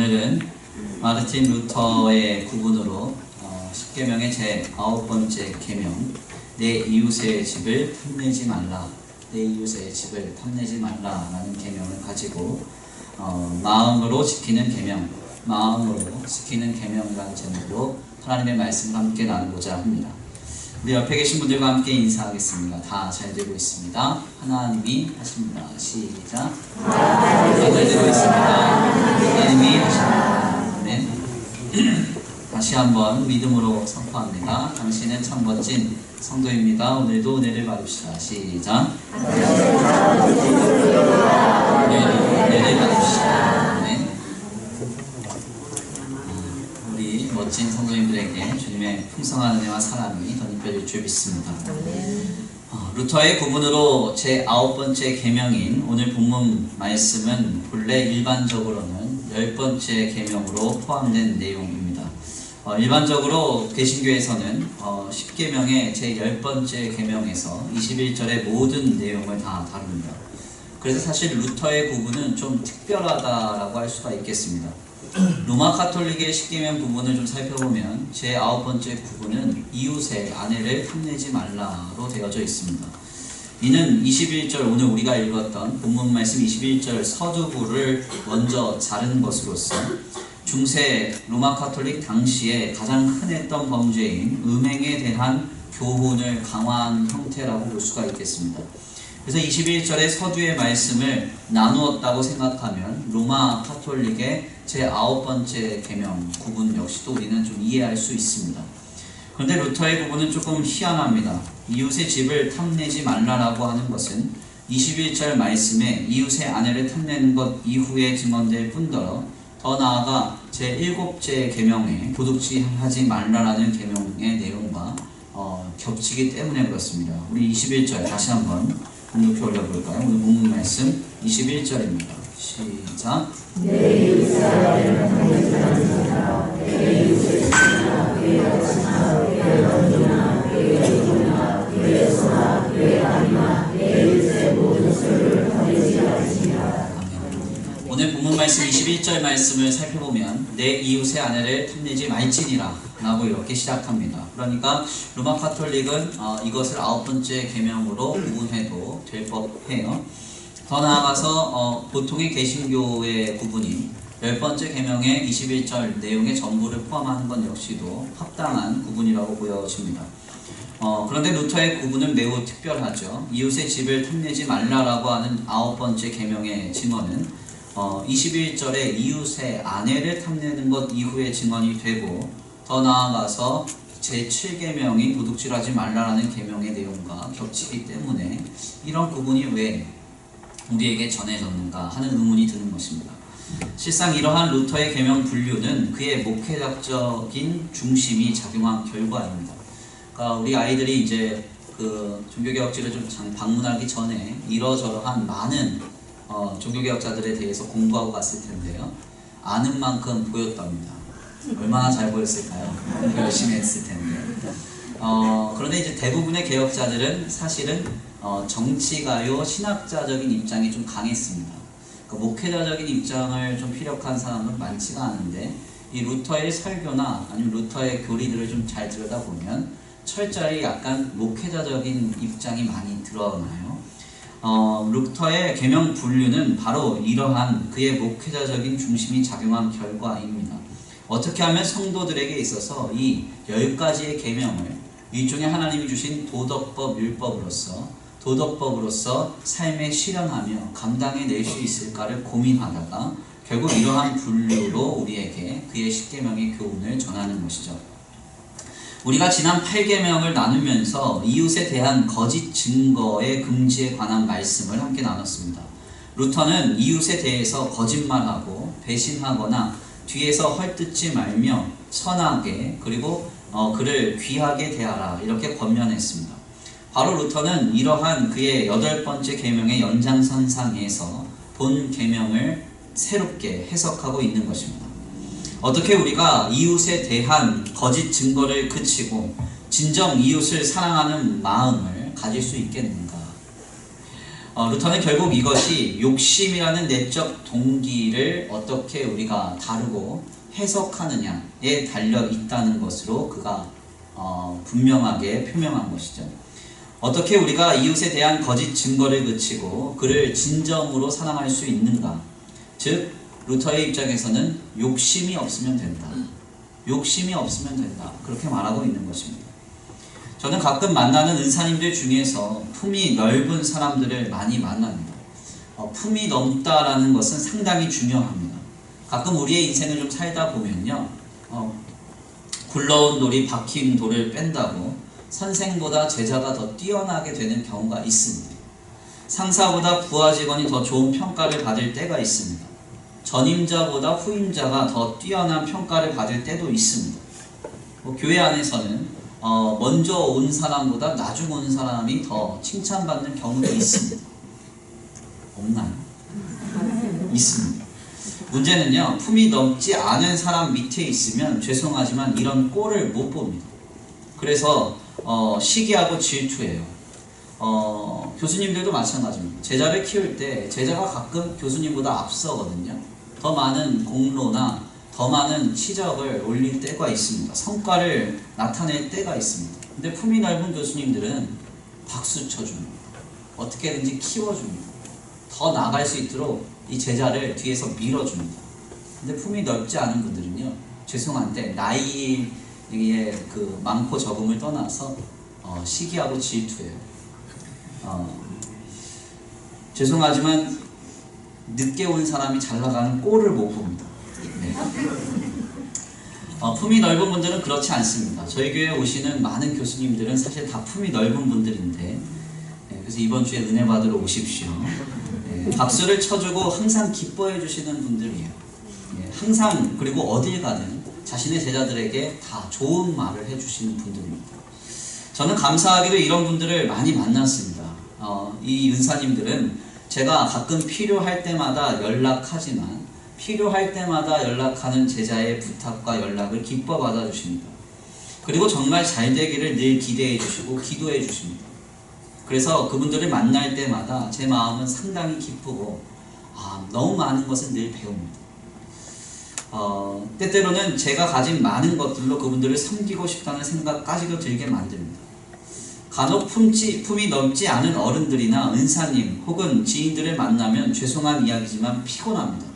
오늘은 마르틴 루터의 구분으로 10계명의 제 9번째 계명, 내 이웃의 집을 탐내지 말라, 내 이웃의 집을 탐내지 말라라는 계명을 가지고 마음으로 지키는 계명, 마음으로 지키는 계명이라는 제목으로 하나님의 말씀을 함께 나누고자 합니다. 우리 옆에 계신 분들과 함께 인사하겠습니다. 다 잘 되고 있습니다. 하나님이 하십니다. 시작. 다 잘 되고 있습니다. 하나님이 하십니다. 아멘. 다시 한번 믿음으로 선포합니다. 당신은 참 멋진 성도입니다. 오늘도 은혜를 받읍시다. 시작. 오늘도 은혜를 받읍시다. 아멘. 우리 멋진 성도님들에게 주님의 풍성한 은혜와 사랑이 덧입혀질 줄 믿습니다. 루터의 구분으로 제 9번째 계명인 오늘 본문 말씀은 본래 일반적으로는 10번째 계명으로 포함된 내용입니다. 일반적으로 개신교에서는 10계명의 제 10번째 계명에서 21절의 모든 내용을 다 다룹니다. 그래서 사실 루터의 구분은 좀 특별하다라고 할 수가 있겠습니다. 로마 카톨릭의 10계명 부분을 좀 살펴보면 제 9번째 구분은 이웃의 아내를 탐내지 말라로 되어져 있습니다. 이는 21절 오늘 우리가 읽었던 본문 말씀 21절 서두부를 먼저 자른 것으로서 중세 로마 카톨릭 당시에 가장 흔했던 범죄인 음행에 대한 교훈을 강화한 형태라고 볼 수가 있겠습니다. 그래서 21절의 서두의 말씀을 나누었다고 생각하면 로마 카톨릭의 제 9번째 계명 구분 역시도 우리는 좀 이해할 수 있습니다. 그런데 루터의 구분은 조금 희한합니다. 이웃의 집을 탐내지 말라라고 하는 것은 21절 말씀에 이웃의 아내를 탐내는 것 이후에 증언될 뿐더러 더 나아가 제7째 계명에 도둑질하지 말라라는 계명의 내용과 겹치기 때문에 그렇습니다. 우리 21절 다시 한번 높이 올려볼까요? 오늘 본문 말씀 21절입니다. 시작. 내 이웃의 아내를 탐내지 말라. 내 이웃의 집이나 그의 밭이나 그의 던지나 그의 기도나 그의 소나 그의 아니나 내 이웃의 모든 소유를 탐내지 말지니라. 오늘 본문 말씀 21절 말씀을 살펴보면 내 이웃의 아내를 탐내지 말지니라 라고 이렇게 시작합니다. 그러니까 로마 카톨릭은 이것을 9번째 계명으로 구분해도 될 법해요. 더 나아가서 보통의 개신교의 구분이 10번째 계명의 21절 내용의 전부를 포함하는 것 역시도 합당한 구분이라고 보여집니다. 그런데 루터의 구분은 매우 특별하죠. 이웃의 집을 탐내지 말라라고 하는 9번째 계명의 증언은 21절에 이웃의 아내를 탐내는 것 이후에 증언이 되고 더 나아가서 제7계명이 도둑질하지 말라라는 계명의 내용과 겹치기 때문에 이런 구분이 왜 우리에게 전해졌는가 하는 의문이 드는 것입니다. 실상 이러한 루터의 계명 분류는 그의 목회적인 중심이 작용한 결과입니다. 그러니까 우리 아이들이 이제 그 종교개혁지를 좀 방문하기 전에 이러저러한 많은 종교개혁자들에 대해서 공부하고 갔을 텐데요. 아는 만큼 보였답니다. 얼마나 잘 보였을까요? 열심히 했을 텐데. 그런데 이제 대부분의 개혁자들은 사실은 정치가요 신학자적인 입장이 좀 강했습니다. 그러니까 목회자적인 입장을 좀 피력한 사람은 많지가 않은데 이 루터의 설교나 아니면 루터의 교리들을 좀 잘 들여다보면 철저히 약간 목회자적인 입장이 많이 드러나요. 루터의 계명 분류는 바로 이러한 그의 목회자적인 중심이 작용한 결과입니다. 어떻게 하면 성도들에게 있어서 이 10가지의 계명을 일종의 하나님이 주신 도덕법, 율법으로서 삶에 실현하며 감당해낼 수 있을까를 고민하다가 결국 이러한 분류로 우리에게 그의 10계명의 교훈을 전하는 것이죠. 우리가 지난 8계명을 나누면서 이웃에 대한 거짓 증거의 금지에 관한 말씀을 함께 나눴습니다. 루터는 이웃에 대해서 거짓말하고 배신하거나 뒤에서 헐뜯지 말며 선하게 그리고 그를 귀하게 대하라 이렇게 권면했습니다. 바로 루터는 이러한 그의 8번째 계명의 연장선상에서 본 계명을 새롭게 해석하고 있는 것입니다. 어떻게 우리가 이웃에 대한 거짓 증거를 그치고 진정 이웃을 사랑하는 마음을 가질 수 있겠는가? 루터는 결국 이것이 욕심이라는 내적 동기를 어떻게 우리가 다루고 해석하느냐에 달려 있다는 것으로 그가 분명하게 표명한 것이죠. 어떻게 우리가 이웃에 대한 거짓 증거를 그치고 그를 진정으로 사랑할 수 있는가? 즉 루터의 입장에서는 욕심이 없으면 된다. 욕심이 없으면 된다. 그렇게 말하고 있는 것입니다. 저는 가끔 만나는 은사님들 중에서 품이 넓은 사람들을 많이 만납니다. 품이 넓다라는 것은 상당히 중요합니다. 가끔 우리의 인생을 좀 살다 보면요, 굴러온 돌이 박힌 돌을 뺀다고 선생보다 제자가 더 뛰어나게 되는 경우가 있습니다. 상사보다 부하 직원이 더 좋은 평가를 받을 때가 있습니다. 전임자보다 후임자가 더 뛰어난 평가를 받을 때도 있습니다. 교회 안에서는 먼저 온 사람보다 나중 온 사람이 더 칭찬받는 경우도 있습니다. 없나요? 있습니다. 문제는요, 품이 넓지 않은 사람 밑에 있으면 죄송하지만 이런 꼴을 못 봅니다. 그래서 시기하고 질투해요. 교수님들도 마찬가지입니다. 제자를 키울 때 제자가 가끔 교수님보다 앞서거든요. 더 많은 공로나 더 많은 치적을 올릴 때가 있습니다. 성과를 나타낼 때가 있습니다. 근데 품이 넓은 교수님들은 박수 쳐줍니다. 어떻게든지 키워줍니다. 더 나아갈 수 있도록 이 제자를 뒤에서 밀어줍니다. 근데 품이 넓지 않은 분들은요, 죄송한데 나이의 그 많고 적음을 떠나서 시기하고 질투해요. 죄송하지만 늦게 온 사람이 잘 나가는 꼴을 못 봅니다. 네. 품이 넓은 분들은 그렇지 않습니다. 저희 교회에 오시는 많은 교수님들은 사실 다 품이 넓은 분들인데, 그래서 이번 주에 은혜 받으러 오십시오. 박수를 쳐주고 항상 기뻐해 주시는 분들이에요. 항상, 그리고 어딜 가든 자신의 제자들에게 다 좋은 말을 해주시는 분들입니다. 저는 감사하게도 이런 분들을 많이 만났습니다. 이 은사님들은 제가 가끔 필요할 때마다 연락하지만 필요할 때마다 연락하는 제자의 부탁과 연락을 기뻐 받아주십니다. 그리고 정말 잘 되기를 늘 기대해 주시고 기도해 주십니다. 그래서 그분들을 만날 때마다 제 마음은 상당히 기쁘고 너무 많은 것을 늘 배웁니다. 때때로는 제가 가진 많은 것들로 그분들을 섬기고 싶다는 생각까지도 들게 만듭니다. 간혹 품이 넓지 않은 어른들이나 은사님 혹은 지인들을 만나면 죄송한 이야기지만 피곤합니다.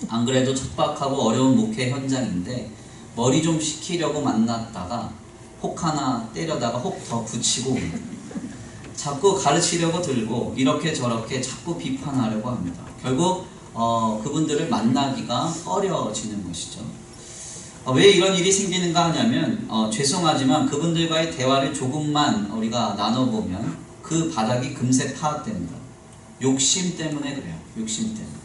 안 그래도 척박하고 어려운 목회 현장인데 머리 좀 식히려고 만났다가 혹 하나 때려다가 혹 더 붙이고 자꾸 가르치려고 들고 이렇게 저렇게 자꾸 비판하려고 합니다. 결국 그분들을 만나기가 어려워지는 것이죠. 왜 이런 일이 생기는가 하냐면 죄송하지만 그분들과의 대화를 조금만 우리가 나눠보면 그 바닥이 금세 파악됩니다. 욕심 때문에 그래요. 욕심 때문에.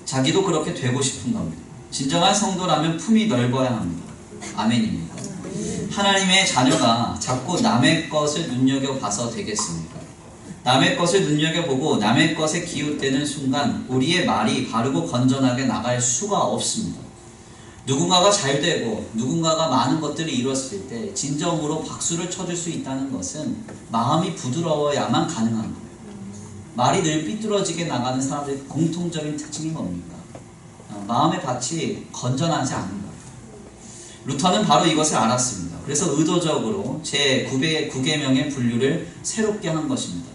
자기도 그렇게 되고 싶은 겁니다. 진정한 성도라면 품이 넓어야 합니다. 아멘입니다. 하나님의 자녀가 자꾸 남의 것을 눈여겨봐서 되겠습니까? 남의 것을 눈여겨보고 남의 것에 기웃대는 순간 우리의 말이 바르고 건전하게 나갈 수가 없습니다. 누군가가 잘 되고 누군가가 많은 것들을 이뤘을 때 진정으로 박수를 쳐줄 수 있다는 것은 마음이 부드러워야만 가능한 거예요. 말이 늘 삐뚤어지게 나가는 사람들의 공통적인 특징이 뭡니까? 마음의 밭이 건전하지 않은 거예요. 루터는 바로 이것을 알았습니다. 그래서 의도적으로 제9계명의 분류를 새롭게 한 것입니다.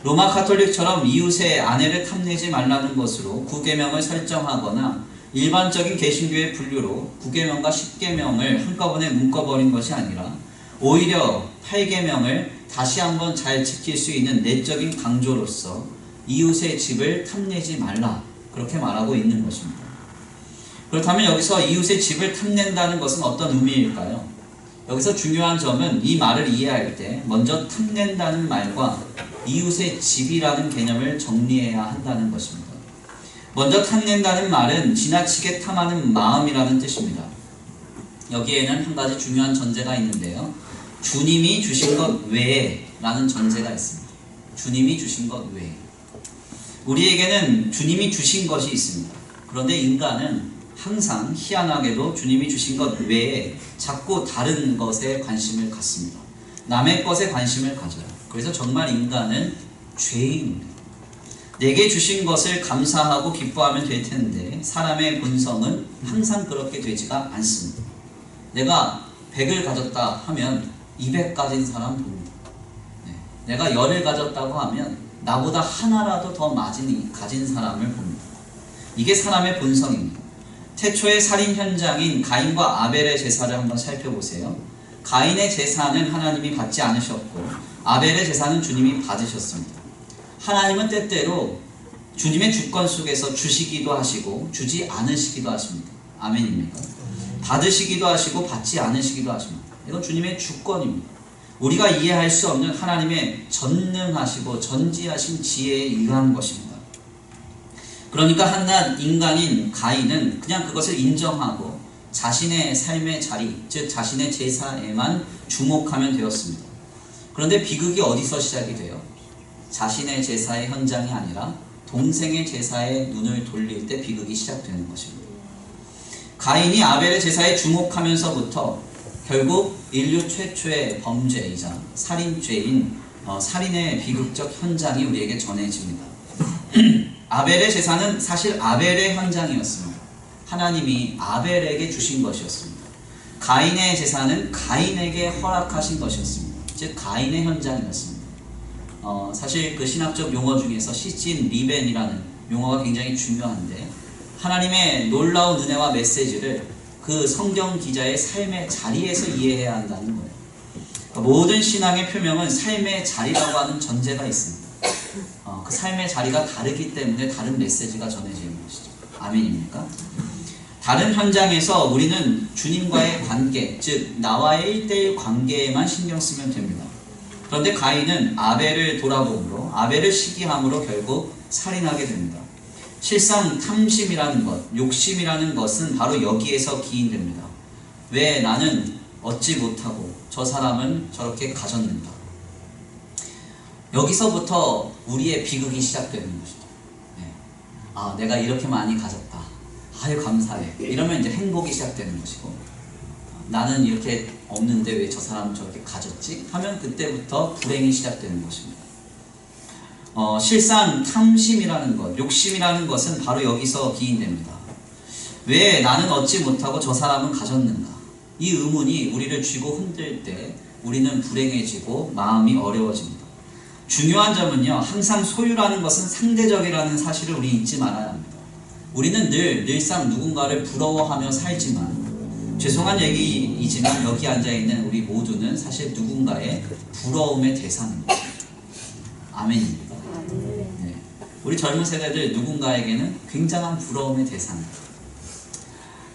로마 카톨릭처럼 이웃의 아내를 탐내지 말라는 것으로 9계명을 설정하거나 일반적인 개신교의 분류로 9계명과 10계명을 한꺼번에 묶어버린 것이 아니라 오히려 8계명을 다시 한번 잘 지킬 수 있는 내적인 강조로서 이웃의 집을 탐내지 말라 그렇게 말하고 있는 것입니다. 그렇다면 여기서 이웃의 집을 탐낸다는 것은 어떤 의미일까요? 여기서 중요한 점은 이 말을 이해할 때 먼저 탐낸다는 말과 이웃의 집이라는 개념을 정리해야 한다는 것입니다. 먼저 탐낸다는 말은 지나치게 탐하는 마음이라는 뜻입니다. 여기에는 한 가지 중요한 전제가 있는데요. 주님이 주신 것 외에 라는 전제가 있습니다. 주님이 주신 것 외에. 우리에게는 주님이 주신 것이 있습니다. 그런데 인간은 항상 희한하게도 주님이 주신 것 외에 자꾸 다른 것에 관심을 갖습니다. 남의 것에 관심을 가져요. 그래서 정말 인간은 죄인입니다. 내게 주신 것을 감사하고 기뻐하면 될 텐데 사람의 본성은 항상 그렇게 되지가 않습니다. 내가 100을 가졌다 하면 200 가진 사람 봅니다. 내가 10을 가졌다고 하면 나보다 하나라도 더 가진 사람을 봅니다. 이게 사람의 본성입니다. 태초의 살인 현장인 가인과 아벨의 제사를 한번 살펴보세요. 가인의 제사는 하나님이 받지 않으셨고 아벨의 제사는 주님이 받으셨습니다. 하나님은 때때로 주님의 주권 속에서 주시기도 하시고 주지 않으시기도 하십니다. 아멘입니까? 받으시기도 하시고 받지 않으시기도 하십니다. 이건 주님의 주권입니다. 우리가 이해할 수 없는 하나님의 전능하시고 전지하신 지혜에 의한 것입니다. 그러니까 한낱 인간인 가인은 그냥 그것을 인정하고 자신의 삶의 자리, 즉 자신의 제사에만 주목하면 되었습니다. 그런데 비극이 어디서 시작이 돼요? 자신의 제사의 현장이 아니라 동생의 제사에 눈을 돌릴 때 비극이 시작되는 것입니다. 가인이 아벨의 제사에 주목하면서부터 결국 인류 최초의 범죄이자 살인죄인 살인의 비극적 현장이 우리에게 전해집니다. 아벨의 제사는 사실 아벨의 현장이었습니다. 하나님이 아벨에게 주신 것이었습니다. 가인의 제사는 가인에게 허락하신 것이었습니다. 즉 가인의 현장이었습니다. 사실 그 신학적 용어 중에서 시진 리벤이라는 용어가 굉장히 중요한데 하나님의 놀라운 은혜와 메시지를 그 성경 기자의 삶의 자리에서 이해해야 한다는 거예요. 모든 신앙의 표명은 삶의 자리라고 하는 전제가 있습니다. 그 삶의 자리가 다르기 때문에 다른 메시지가 전해지는 것이죠. 아멘입니까? 다른 현장에서 우리는 주님과의 관계, 즉 나와의 1대1 관계에만 신경 쓰면 됩니다. 그런데 가인은 아벨을 돌아봄으로 아벨을 시기함으로 결국 살인하게 됩니다. 실상 탐심이라는 것, 욕심이라는 것은 바로 여기에서 기인됩니다. 왜 나는 얻지 못하고 저 사람은 저렇게 가졌는가? 여기서부터 우리의 비극이 시작되는 것이죠. 내가 이렇게 많이 가졌다. 아유 감사해. 이러면 이제 행복이 시작되는 것이고 나는 이렇게 없는데 왜 저 사람은 저렇게 가졌지? 하면 그때부터 불행이 시작되는 것입니다. 실상 탐심이라는 것, 욕심이라는 것은 바로 여기서 기인됩니다. 왜 나는 얻지 못하고 저 사람은 가졌는가? 이 의문이 우리를 쥐고 흔들 때 우리는 불행해지고 마음이 어려워집니다. 중요한 점은요, 항상 소유라는 것은 상대적이라는 사실을 우리 잊지 말아야 합니다. 우리는 늘상 누군가를 부러워하며 살지만 죄송한 얘기이지만 여기 앉아있는 우리 모두는 사실 누군가의 부러움의 대상입니다. 아멘입니다. 네. 우리 젊은 세대들 누군가에게는 굉장한 부러움의 대상입니다.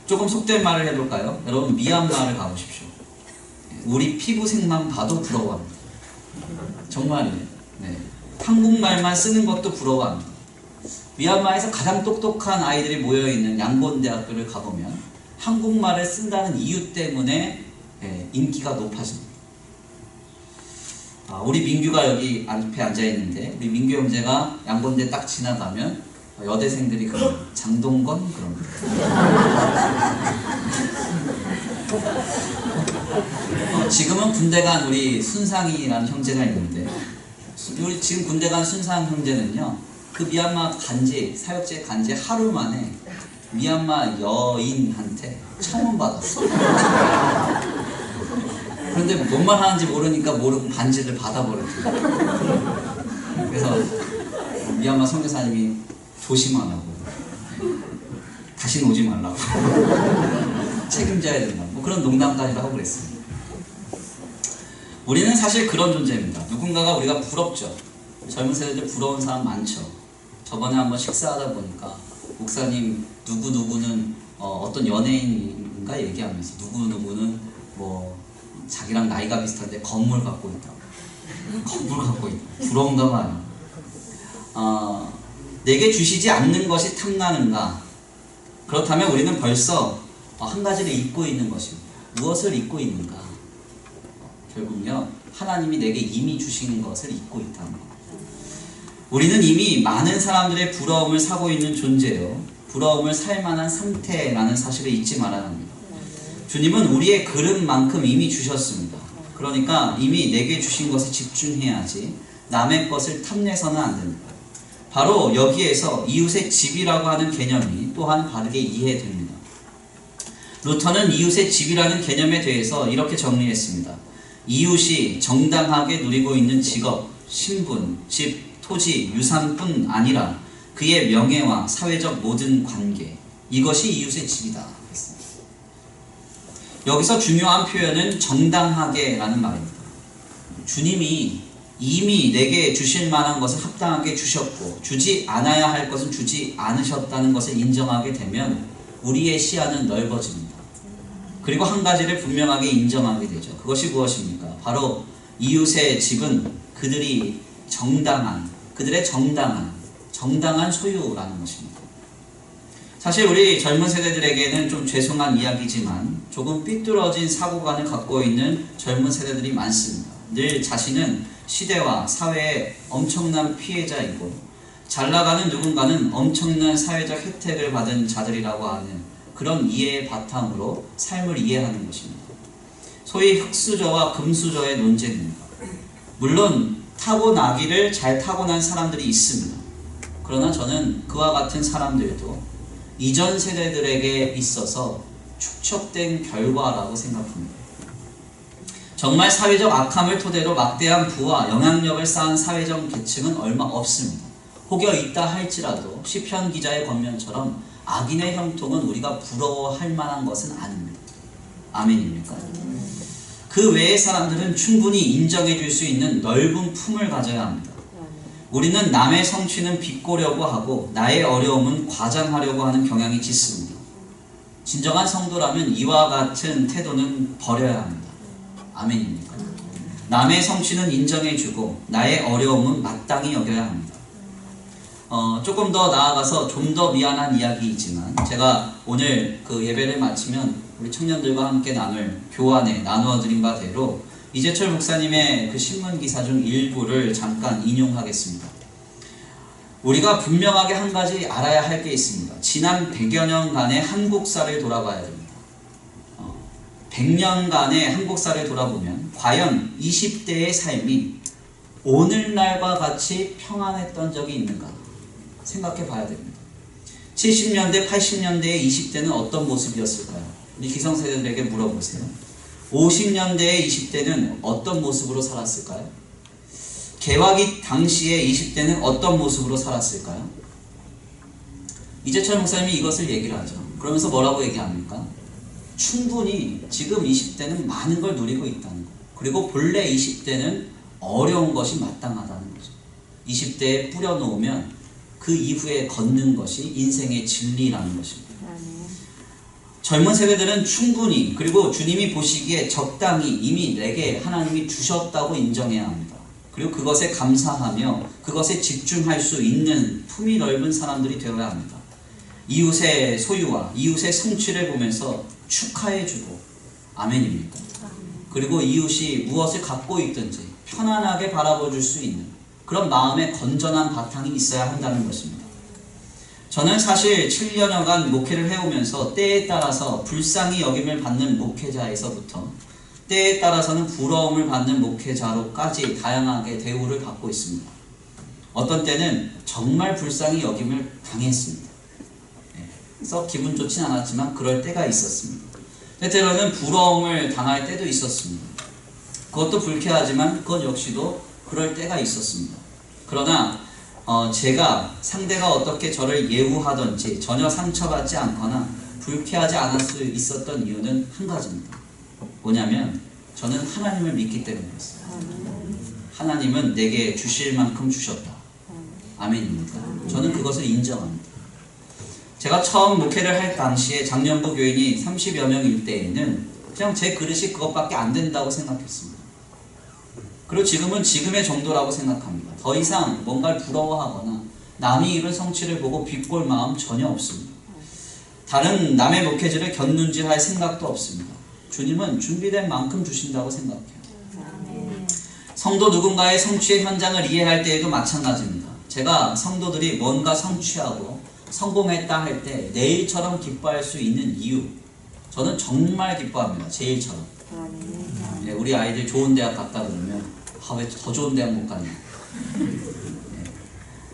조금 속된 말을 해볼까요? 여러분 미얀마를 가보십시오. 우리 피부색만 봐도 부러워합니다. 정말이에요. 네. 한국말만 쓰는 것도 부러워합니다. 미얀마에서 가장 똑똑한 아이들이 모여있는 양곤대학교를 가보면 한국말을 쓴다는 이유 때문에 인기가 높아집니다. 우리 민규가 여기 앞에 앉아있는데 우리 민규 형제가 양곤대 딱 지나가면 여대생들이 그런 장동건 그런 지금은 군대 간 우리 순상이라는 형제가 있는데 우리 지금 군대 간 순상 형제는요 그 미얀마 사역제 간지 하루 만에 미얀마 여인한테 청혼받았어. 그런데 뭔 말 하는지 모르니까 모르고 반지를 받아버렸어요. 그래서 미얀마 선교사님이 조심하라고, 다시는 오지 말라고, 책임져야 된다, 뭐 그런 농담까지도 하고 그랬습니다. 우리는 사실 그런 존재입니다. 누군가가 우리가 부럽죠. 젊은 세대들 부러운 사람 많죠. 저번에 한번 식사하다 보니까 목사님 누구누구는 어떤 연예인인가 얘기하면서 누구누구는 뭐 자기랑 나이가 비슷한데 건물 갖고 있다. 건물 갖고 있다. 부러운가 봐요. 내게 주시지 않는 것이 탐나는가? 그렇다면 우리는 벌써 한 가지를 잊고 있는 것입니다. 무엇을 잊고 있는가? 결국요 하나님이 내게 이미 주신 것을 잊고 있다는 것. 우리는 이미 많은 사람들의 부러움을 사고 있는 존재요 부러움을 살 만한 상태라는 사실을 잊지 말아야 합니다. 주님은 우리의 그릇만큼 이미 주셨습니다. 그러니까 이미 내게 주신 것에 집중해야지 남의 것을 탐내서는 안 됩니다. 바로 여기에서 이웃의 집이라고 하는 개념이 또한 바르게 이해됩니다. 루터는 이웃의 집이라는 개념에 대해서 이렇게 정리했습니다. 이웃이 정당하게 누리고 있는 직업, 신분, 집, 토지, 유산뿐 아니라 그의 명예와 사회적 모든 관계, 이것이 이웃의 집이다. 여기서 중요한 표현은 정당하게 라는 말입니다. 주님이 이미 내게 주실 만한 것을 합당하게 주셨고 주지 않아야 할 것은 주지 않으셨다는 것을 인정하게 되면 우리의 시야는 넓어집니다. 그리고 한 가지를 분명하게 인정하게 되죠. 그것이 무엇입니까? 바로 이웃의 집은 그들이 그들의 정당한 소유라는 것입니다. 사실 우리 젊은 세대들에게는 좀 죄송한 이야기지만 조금 삐뚤어진 사고관을 갖고 있는 젊은 세대들이 많습니다. 늘 자신은 시대와 사회의 엄청난 피해자이고 잘나가는 누군가는 엄청난 사회적 혜택을 받은 자들이라고 하는 그런 이해의 바탕으로 삶을 이해하는 것입니다. 소위 흙수저와 금수저의 논쟁입니다. 물론 타고나기를 잘 타고난 사람들이 있습니다. 그러나 저는 그와 같은 사람들도 이전 세대들에게 있어서 축적된 결과라고 생각합니다. 정말 사회적 악함을 토대로 막대한 부와 영향력을 쌓은 사회적 계층은 얼마 없습니다. 혹여 있다 할지라도 시편 기자의 권면처럼 악인의 형통은 우리가 부러워할 만한 것은 아닙니다. 아멘입니까? 그 외의 사람들은 충분히 인정해 줄 수 있는 넓은 품을 가져야 합니다. 우리는 남의 성취는 비꼬려고 하고 나의 어려움은 과장하려고 하는 경향이 짙습니다. 진정한 성도라면 이와 같은 태도는 버려야 합니다. 아멘입니까? 남의 성취는 인정해주고 나의 어려움은 마땅히 여겨야 합니다. 조금 더 나아가서 좀 더 미안한 이야기이지만 제가 오늘 그 예배를 마치면 우리 청년들과 함께 나눌 교환에 나누어 드린 바대로 이재철 목사님의 그 신문기사 중 일부를 잠깐 인용하겠습니다. 우리가 분명하게 한 가지 알아야 할 게 있습니다. 지난 100여 년간의 한국사를 돌아봐야 됩니다. 100년간의 한국사를 돌아보면 과연 20대의 삶이 오늘날과 같이 평안했던 적이 있는가 생각해 봐야 됩니다. 70년대, 80년대의 20대는 어떤 모습이었을까요? 우리 기성세대들에게 물어보세요. 50년대의 20대는 어떤 모습으로 살았을까요? 개화기 당시의 20대는 어떤 모습으로 살았을까요? 이재철 목사님이 이것을 얘기를 하죠. 그러면서 뭐라고 얘기합니까? 충분히 지금 20대는 많은 걸 누리고 있다는 것. 그리고 본래 20대는 어려운 것이 마땅하다는 거죠. 20대에 뿌려놓으면 그 이후에 걷는 것이 인생의 진리라는 것입니다. 젊은 세대들은 충분히 그리고 주님이 보시기에 적당히 이미 내게 하나님이 주셨다고 인정해야 합니다. 그리고 그것에 감사하며 그것에 집중할 수 있는 품이 넓은 사람들이 되어야 합니다. 이웃의 소유와 이웃의 성취를 보면서 축하해주고 아멘입니까? 그리고 이웃이 무엇을 갖고 있든지 편안하게 바라봐줄 수 있는 그런 마음의 건전한 바탕이 있어야 한다는 것입니다. 저는 사실 7년여간 목회를 해오면서 때에 따라서 불쌍히 여김을 받는 목회자에서부터 때에 따라서는 부러움을 받는 목회자로까지 다양하게 대우를 받고 있습니다. 어떤 때는 정말 불쌍히 여김을 당했습니다. 그래서 기분 좋진 않았지만 그럴 때가 있었습니다. 때때로는 부러움을 당할 때도 있었습니다. 그것도 불쾌하지만 그것 역시도 그럴 때가 있었습니다. 그러나 제가 상대가 어떻게 저를 예우하든지 전혀 상처받지 않거나 불쾌하지 않을 수 있었던 이유는 한 가지입니다. 뭐냐면 저는 하나님을 믿기 때문이었어요. 하나님은 내게 주실 만큼 주셨다. 아멘입니까? 저는 그것을 인정합니다. 제가 처음 목회를 할 당시에 장년부 교인이 30여 명일 때에는 그냥 제 그릇이 그것밖에 안 된다고 생각했습니다. 그리고 지금은 지금의 정도라고 생각합니다. 더 이상 뭔가를 부러워하거나 남이 이룬 성취를 보고 비꼴 마음 전혀 없습니다. 다른 남의 목회자를 견눈질할 생각도 없습니다. 주님은 준비된 만큼 주신다고 생각해요. 성도 누군가의 성취의 현장을 이해할 때에도 마찬가지입니다. 제가 성도들이 뭔가 성취하고 성공했다 할 때 내일처럼 기뻐할 수 있는 이유, 저는 정말 기뻐합니다. 제일처럼. 우리 아이들 좋은 대학 갔다 그러면 왜 더 좋은 대학 못 가냐,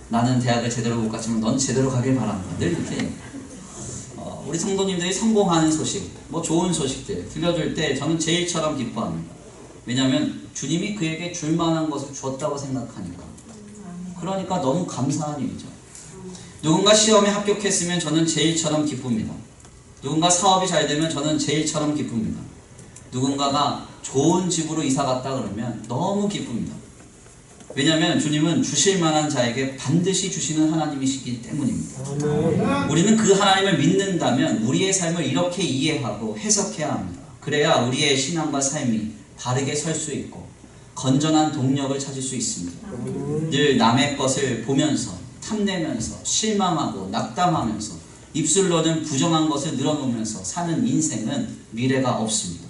나는 대학을 제대로 못 갔지만 넌 제대로 가길 바란다. 늘 이렇게 우리 성도님들이 성공하는 소식, 뭐 좋은 소식들 들려줄 때 저는 제일처럼 기뻐합니다. 왜냐하면 주님이 그에게 줄 만한 것을 주었다고 생각하니까. 그러니까 너무 감사한 일이죠. 누군가 시험에 합격했으면 저는 제일처럼 기쁩니다. 누군가 사업이 잘 되면 저는 제일처럼 기쁩니다. 누군가가 좋은 집으로 이사 갔다 그러면 너무 기쁩니다. 왜냐하면 주님은 주실 만한 자에게 반드시 주시는 하나님이시기 때문입니다. 우리는 그 하나님을 믿는다면 우리의 삶을 이렇게 이해하고 해석해야 합니다. 그래야 우리의 신앙과 삶이 바르게 설 수 있고 건전한 동력을 찾을 수 있습니다. 늘 남의 것을 보면서 탐내면서 실망하고 낙담하면서 입술로는 부정한 것을 늘어놓으면서 사는 인생은 미래가 없습니다.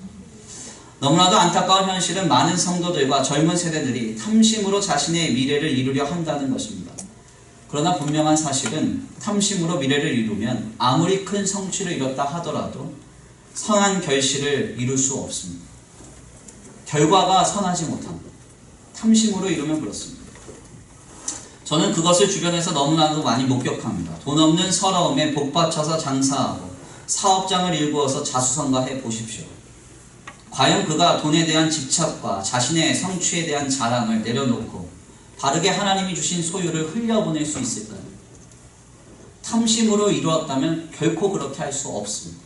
너무나도 안타까운 현실은 많은 성도들과 젊은 세대들이 탐심으로 자신의 미래를 이루려 한다는 것입니다. 그러나 분명한 사실은 탐심으로 미래를 이루면 아무리 큰 성취를 이뤘다 하더라도 선한 결실을 이룰 수 없습니다. 결과가 선하지 못합니다. 탐심으로 이루면 그렇습니다. 저는 그것을 주변에서 너무나도 많이 목격합니다. 돈 없는 서러움에 복받쳐서 장사하고 사업장을 일구어서 자수성가해 보십시오. 과연 그가 돈에 대한 집착과 자신의 성취에 대한 자랑을 내려놓고 바르게 하나님이 주신 소유를 흘려보낼 수 있을까요? 탐심으로 이루었다면 결코 그렇게 할 수 없습니다.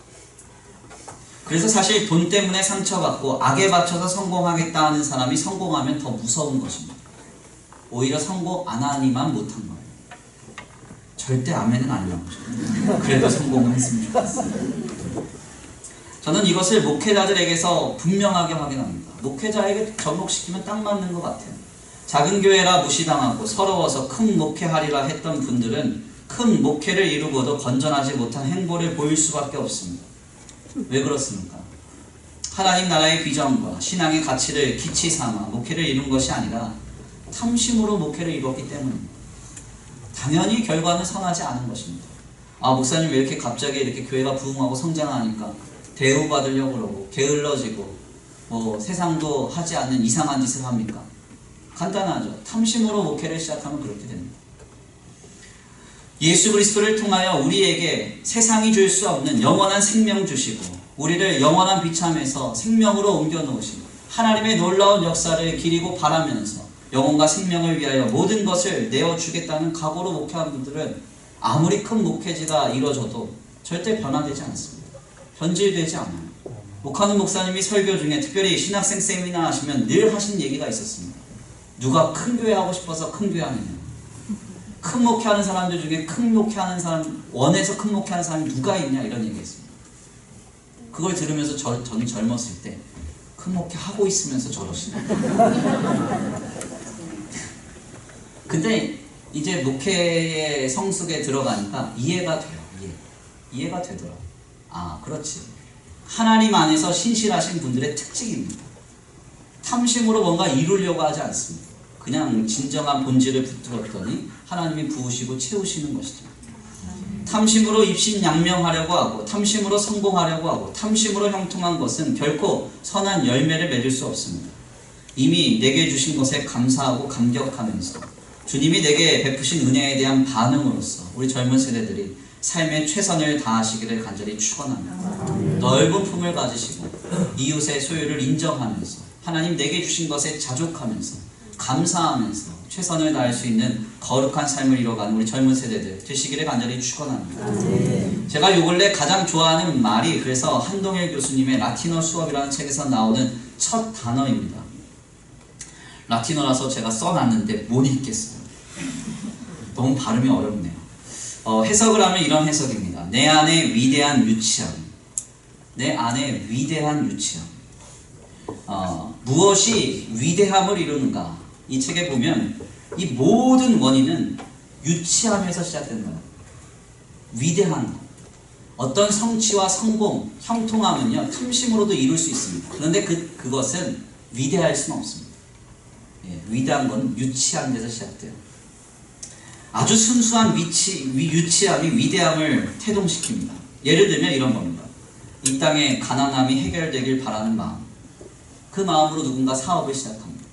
그래서 사실 돈 때문에 상처받고 악에 받쳐서 성공하겠다 하는 사람이 성공하면 더 무서운 것입니다. 오히려 성공 안 하니만 못한 거예요. 절대 아멘은 안 나오죠. 그래도 성공을 했으면 좋겠어요. 저는 이것을 목회자들에게서 분명하게 확인합니다. 목회자에게 접목시키면 딱 맞는 것 같아요. 작은 교회라 무시당하고 서러워서 큰 목회하리라 했던 분들은 큰 목회를 이루고도 건전하지 못한 행보를 보일 수밖에 없습니다. 왜 그렇습니까? 하나님 나라의 비전과 신앙의 가치를 기치 삼아 목회를 이룬 것이 아니라 탐심으로 목회를 이루었기 때문입니다. 당연히 결과는 선하지 않은 것입니다. 아, 목사님 왜 이렇게 갑자기 이렇게 교회가 부흥하고 성장하니까 대우받으려고 그러고 게을러지고 뭐 세상도 하지 않는 이상한 짓을 합니까? 간단하죠. 탐심으로 목회를 시작하면 그렇게 됩니다. 예수 그리스도를 통하여 우리에게 세상이 줄 수 없는 영원한 생명 주시고 우리를 영원한 비참에서 생명으로 옮겨 놓으시고 하나님의 놀라운 역사를 기리고 바라면서 영혼과 생명을 위하여 모든 것을 내어주겠다는 각오로 목회한 분들은 아무리 큰 목회지가 이루어져도 절대 변화되지 않습니다. 변질되지 않아요. 목하는 목사님이 설교 중에 특별히 신학생 세미나 하시면 늘 하신 얘기가 있었습니다. 누가 큰 교회 하고 싶어서 큰 교회 하느냐. 큰 목회하는 사람들 중에 큰 목회하는 사람, 원해서 큰 목회하는 사람이 누가 있냐 이런 얘기했습니다. 그걸 들으면서 저는 젊었을 때 큰 목회 하고 있으면서 저러시네. 근데 이제 목회의 성숙에 들어가니까 이해가 돼요. 이해가 되더라고요. 아, 그렇지. 하나님 안에서 신실하신 분들의 특징입니다. 탐심으로 뭔가 이루려고 하지 않습니다. 그냥 진정한 본질을 붙들었더니 하나님이 부으시고 채우시는 것이죠. 탐심으로 입신양명하려고 하고 탐심으로 성공하려고 하고 탐심으로 형통한 것은 결코 선한 열매를 맺을 수 없습니다. 이미 내게 주신 것에 감사하고 감격하면서 주님이 내게 베푸신 은혜에 대한 반응으로서 우리 젊은 세대들이 삶의 최선을 다하시기를 간절히 축원합니다. 넓은 품을 가지시고 이웃의 소유를 인정하면서 하나님 내게 주신 것에 자족하면서 감사하면서 최선을 다할 수 있는 거룩한 삶을 이뤄가는 우리 젊은 세대들 되시기를 간절히 축원합니다. 제가 요 근래 가장 좋아하는 말이 그래서 한동일 교수님의 라틴어 수업이라는 책에서 나오는 첫 단어입니다. 라틴어라서 제가 써놨는데 못 읽겠어요. 너무 발음이 어렵네요. 해석을 하면 이런 해석입니다. 내 안에 위대한 유치함. 내 안에 위대한 유치함. 무엇이 위대함을 이루는가? 이 책에 보면 이 모든 원인은 유치함에서 시작된다. 위대한 것. 어떤 성취와 성공, 형통함은요 탐심으로도 이룰 수 있습니다. 그런데 그것은 위대할 수는 없습니다. 위대한 건 유치한 데서 시작돼요. 아주 순수한 유치함이 위대함을 태동시킵니다. 예를 들면 이런 겁니다. 이 땅의 가난함이 해결되길 바라는 마음. 그 마음으로 누군가 사업을 시작합니다.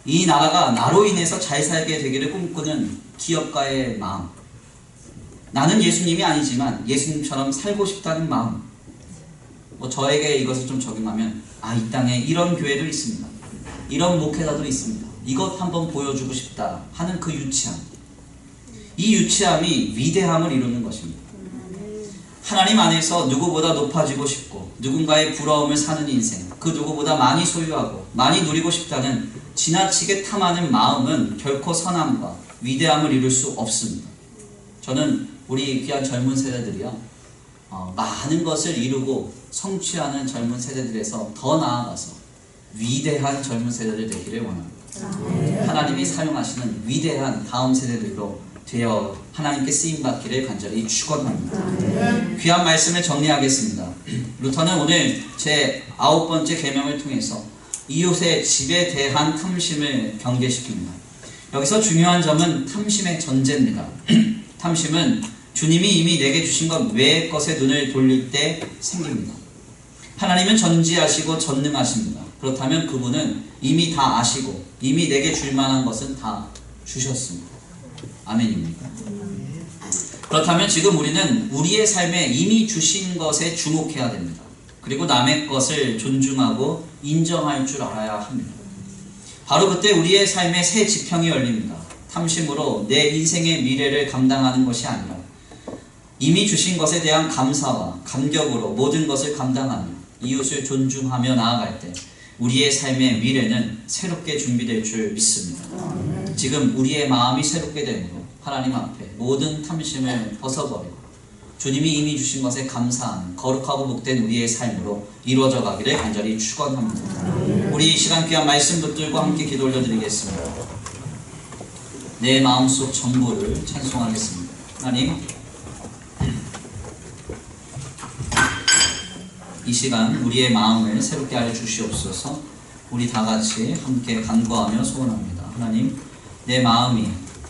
이 나라가 나로 인해서 잘 살게 되기를 꿈꾸는 기업가의 마음, 나는 예수님이 아니지만 예수님처럼 살고 싶다는 마음, 저에게 이것을 좀 적용하면 이 땅에 이런 교회도 있습니다, 이런 목회자도 있습니다, 이것 한번 보여주고 싶다 하는 그 유치함, 이 유치함이 위대함을 이루는 것입니다. 하나님 안에서 누구보다 높아지고 싶고 누군가의 부러움을 사는 인생, 그 누구보다 많이 소유하고 많이 누리고 싶다는 지나치게 탐하는 마음은 결코 선함과 위대함을 이룰 수 없습니다. 저는 우리 귀한 젊은 세대들이요, 많은 것을 이루고 성취하는 젊은 세대들에서 더 나아가서 위대한 젊은 세대들 되기를 원합니다. 하나님이 사용하시는 위대한 다음 세대들로 되어 하나님께 쓰임받기를 간절히 축원합니다. 귀한 말씀을 정리하겠습니다. 루터는 오늘 제 9번째 계명을 통해서 이웃의 집에 대한 탐심을 경계시킵니다. 여기서 중요한 점은 탐심의 전제입니다. 탐심은 주님이 이미 내게 주신 것 외의 것에 눈을 돌릴 때 생깁니다. 하나님은 전지하시고 전능하십니다. 그렇다면 그분은 이미 다 아시고 이미 내게 줄 만한 것은 다 주셨습니다. 아멘입니까? 그렇다면 지금 우리는 우리의 삶에 이미 주신 것에 주목해야 됩니다. 그리고 남의 것을 존중하고 인정할 줄 알아야 합니다. 바로 그때 우리의 삶에 새 지평이 열립니다. 탐심으로 내 인생의 미래를 감당하는 것이 아니라 이미 주신 것에 대한 감사와 감격으로 모든 것을 감당하며 이웃을 존중하며 나아갈 때 우리의 삶의 미래는 새롭게 준비될 줄 믿습니다. 지금 우리의 마음이 새롭게 되므로 하나님 앞에 모든 탐심을 벗어버리고 주님이 이미 주신 것에 감사하는 거룩하고 복된 우리의 삶으로 이루어져 가기를 간절히 축원합니다. 우리 이 시간 귀한 말씀 붙들고 함께 기도 올려드리겠습니다. 내 마음속 전부를 찬송하겠습니다. 하나님, 이 시간 우리의 마음을 새롭게 하여 주시옵소서. 우리 다 같이 함께 간구하며 소원합니다. 하나님, 내 마음이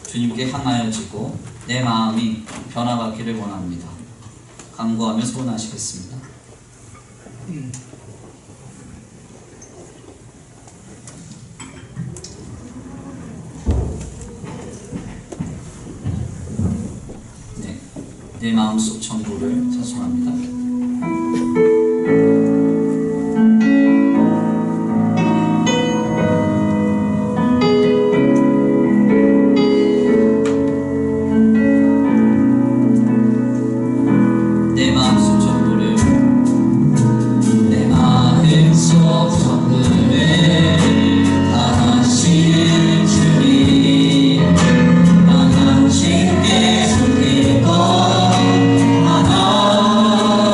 주님께 향하여지고 내 마음이 변화받기를 원합니다. 간구하며 소원하시겠습니다. 네, 내 마음속 전부를 찬송합니다. 하나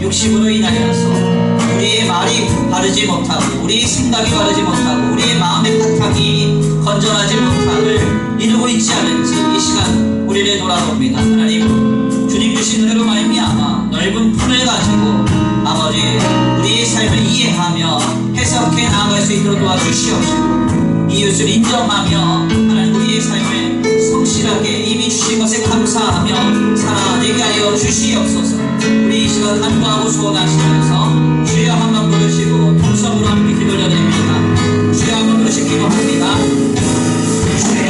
욕심으로 인하여서 우리의 말이 바르지 못하고 우리의 생각이 바르지 못하고 우리의 마음의 바탕이 건전하지 못함을 이루고 있지 않은지 이 시간 우리를 돌아봅니다. 하나님, 주님 주신 은혜로 말미암아 넓은 품을 가지고 아버지 우리의 삶을 이해하며 해석해 나아갈 수 있도록 도와주시옵시고 이웃을 인정하며 하나님 우리의 삶을 성실하게 이미 주신 것에 감사하며 살아내게 하여 주시옵소서. 우리 이 시간 간구하고 소원하시면서 주여 한번 부르시고 통성으로 함께 기도 올려드립니다. 주여 한번 부르시기 기도합니다. 주여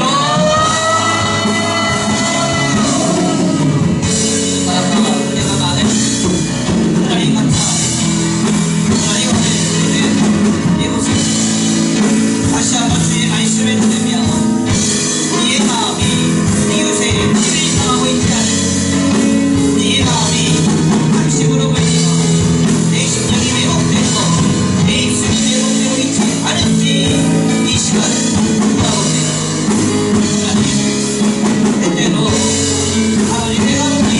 사랑과 은혜가 많은 하나님 감사합니다. 하나님 오늘 이곳을 다시 한번 주의 말씀을 들으며 우리의 마음이 이웃의 힘을 당하고 있지 않은 우리의 마음이 한심으로 걸리고 내 심령이 왜곡되고 내 입술이 왜곡되고 있지 않은지 이 시간 돌아보세요. 하나님, 때때로 아버지 내가 보니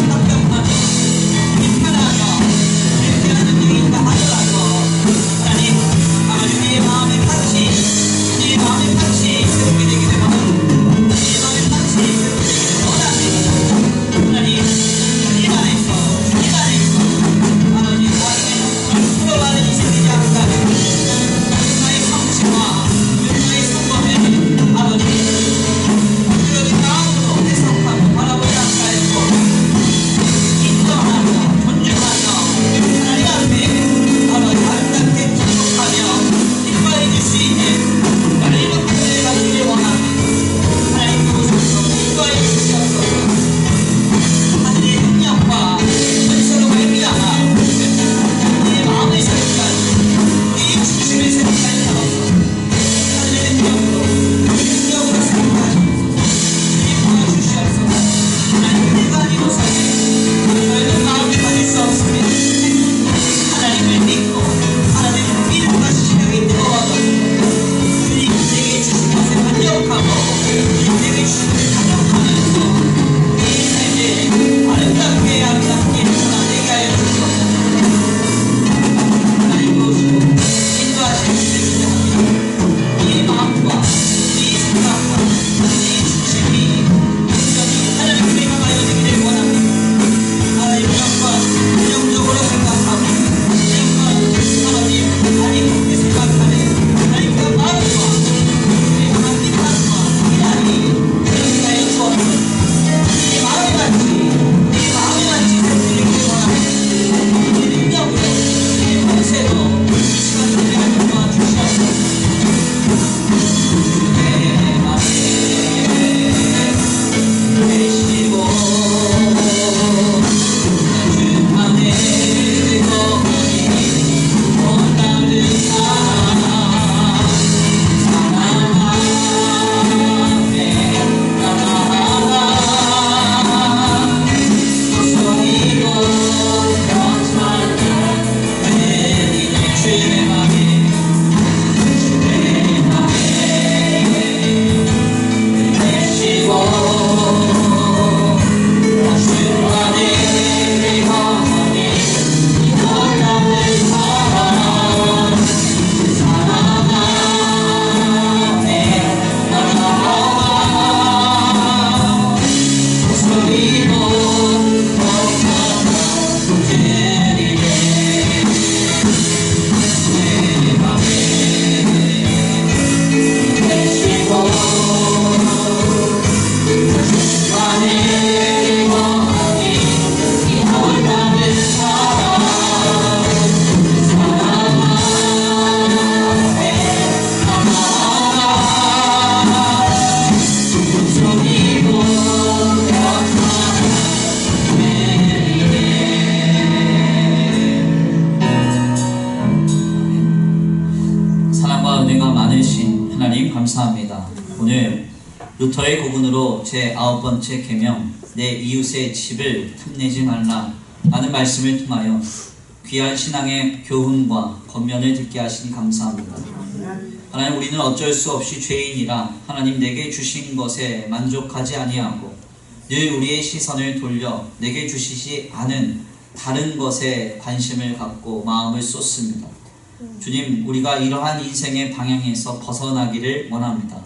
답답하며 불편하며 이렇게 하는 일이 있다 하더라도 하나님 아버지 우리의 마음의 같이 우리의 마음의 같이 새롭게 되기를 원합니다. 우리의 마음의 같이 새롭게 되기를 원합니다. 하나님 주님 안에서 아버지 나에게 풀어가는 이 생기지 않을까요? 나의 성취와 나의 성범에 아버지 그런 마음으로 해석하고 바라보지 않을까 했고 인정하고 존중하며 하나님 앞에 아버지 아름답게 축복하며 인과해 줄 수 있는 하나님 앞에 가기를 원합니다. 하나님 그곳에서 인과해 주시옵소서. 하늘의 능력과 권세로 말미암아 우리의 마음을 새롭게 우리의 중심을 새롭게 하소서. 하늘의 능력으로 새롭게 하소서. 주님 도와주시옵소서. 하나님 내가 아니고서 저희는 마음을 가질 수 없습니다. 하나님을 믿고 하나님을 믿음과 시력이 뜨거워져 주님 내게 주신 것에 만족하고 주님 내게 주신 것을 감격하면서 우리의 삶을 아름답게 살아내게 하여 주시옵소서. 하나님 보시고 인도하시는 주를 기대합니다. 우리의 마음과 우리의 생각과 우리의 중심이 온전히 하나님 우리가 가려지기를 원합니다. 하나님 영과 긍정적으로 생각하고 영과 하나님 하나님께 생각하는 하나님과 마음과 우리의 하나님 마음과 이하니 그렇게 하여 주옵소서. 우리의 마음이 같이 새롭게 원합니다. 우리의 능력으로 우리의 권세로 이 시간 우리가 도와주시옵소서. 내 맘에 계시고 주 안에 거하니 원하는 사랑 앞에 나아가 소리고 거창한 내리는 주의 맘에 계시고 주 안에 거하니 원하는 사랑 앞에 나아가 소리고 거창한 내리네 내 맘에 계시고 주 안에 거하니 원하는 사랑 앞에 나아가 소리고 거창한 사랑과 은혜가 많으신 하나님 감사합니다. 오늘 루터의 고문으로 제 9번째 계명 내 이웃의 집을 탐내지 말라 라는 말씀을 통하여 귀한 신앙의 교훈과 권면을 듣게 하시니 감사합니다. 하나님 우리는 어쩔 수 없이 죄인이라 하나님 내게 주신 것에 만족하지 아니하고 늘 우리의 시선을 돌려 내게 주시지 않은 다른 것에 관심을 갖고 마음을 쏟습니다. 주님, 우리가 이러한 인생의 방향에서 벗어나기를 원합니다.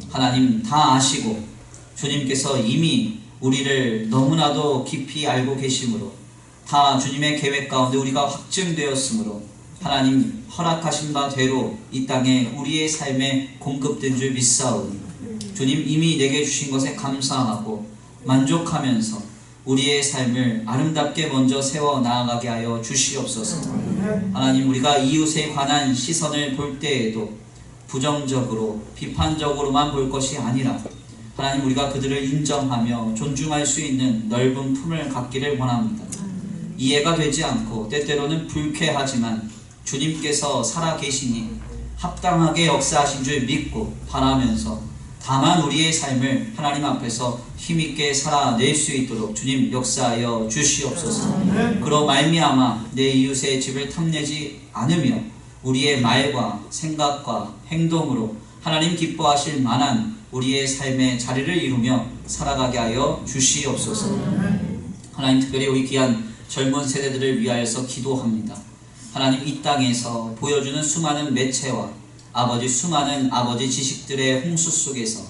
하나님 다 아시고 주님께서 이미 우리를 너무나도 깊이 알고 계심으로 다 주님의 계획 가운데 우리가 확증되었으므로 하나님 허락하신 바대로 이 땅에 우리의 삶에 공급된 줄 믿사오니 주님 이미 내게 주신 것에 감사하고 만족하면서 우리의 삶을 아름답게 먼저 세워 나아가게 하여 주시옵소서. 하나님, 우리가 이웃에 관한 시선을 볼 때에도 부정적으로 비판적으로만 볼 것이 아니라 하나님, 우리가 그들을 인정하며 존중할 수 있는 넓은 품을 갖기를 원합니다. 이해가 되지 않고 때때로는 불쾌하지만 주님께서 살아계시니 합당하게 역사하신 줄 믿고 바라면서 다만 우리의 삶을 하나님 앞에서 힘있게 살아낼 수 있도록 주님 역사하여 주시옵소서. 그로 말미암아 내 이웃의 집을 탐내지 않으며 우리의 말과 생각과 행동으로 하나님 기뻐하실 만한 우리의 삶의 자리를 이루며 살아가게 하여 주시옵소서. 하나님, 특별히 우리 귀한 젊은 세대들을 위하여서 기도합니다. 하나님, 이 땅에서 보여주는 수많은 매체와 수많은 아버지 지식들의 홍수 속에서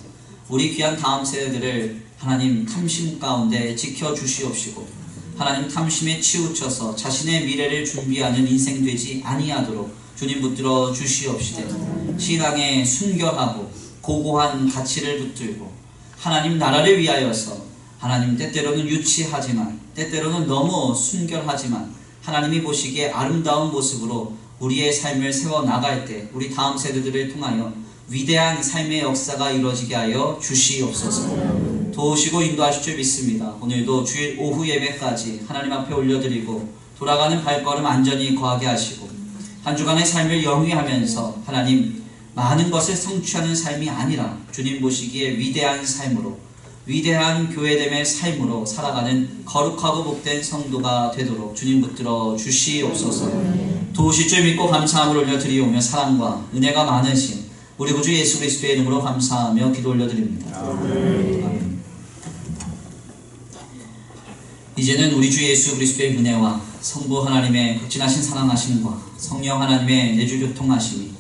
우리 귀한 다음 세대들을 하나님 탐심 가운데 지켜주시옵시고 하나님 탐심에 치우쳐서 자신의 미래를 준비하는 인생 되지 아니하도록 주님 붙들어 주시옵시되 신앙에 순결하고 고고한 가치를 붙들고 하나님 나라를 위하여서 하나님 때때로는 유치하지만 때때로는 너무 순결하지만 하나님이 보시기에 아름다운 모습으로 우리의 삶을 세워나갈 때 우리 다음 세대들을 통하여 위대한 삶의 역사가 이루어지게 하여 주시옵소서. 도우시고 인도하실 줄 믿습니다. 오늘도 주일 오후 예배까지 하나님 앞에 올려드리고 돌아가는 발걸음 안전히 거하게 하시고 한 주간의 삶을 영위하면서 하나님 많은 것을 성취하는 삶이 아니라 주님 보시기에 위대한 삶으로 위대한 교회됨의 삶으로 살아가는 거룩하고 복된 성도가 되도록 주님 붙들어 주시옵소서. 도우실 줄 믿고 감사함을 올려드리오며 사랑과 은혜가 많으신 우리 구주 예수 그리스도의 이름으로 감사하며 기도 올려드립니다. 아멘. 이제는 우리 주 예수 그리스도의 은혜와 성부 하나님의 극진하신 사랑하심과 성령 하나님의 내주 교통하심이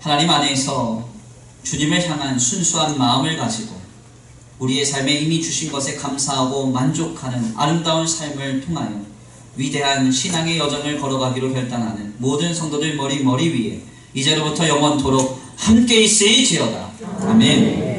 하나님 안에서 주님을 향한 순수한 마음을 가지고 우리의 삶에 이미 주신 것에 감사하고 만족하는 아름다운 삶을 통하여 위대한 신앙의 여정을 걸어가기로 결단하는 모든 성도들 머리 위에 이제로부터 영원토록 함께 있을지어다. 아멘.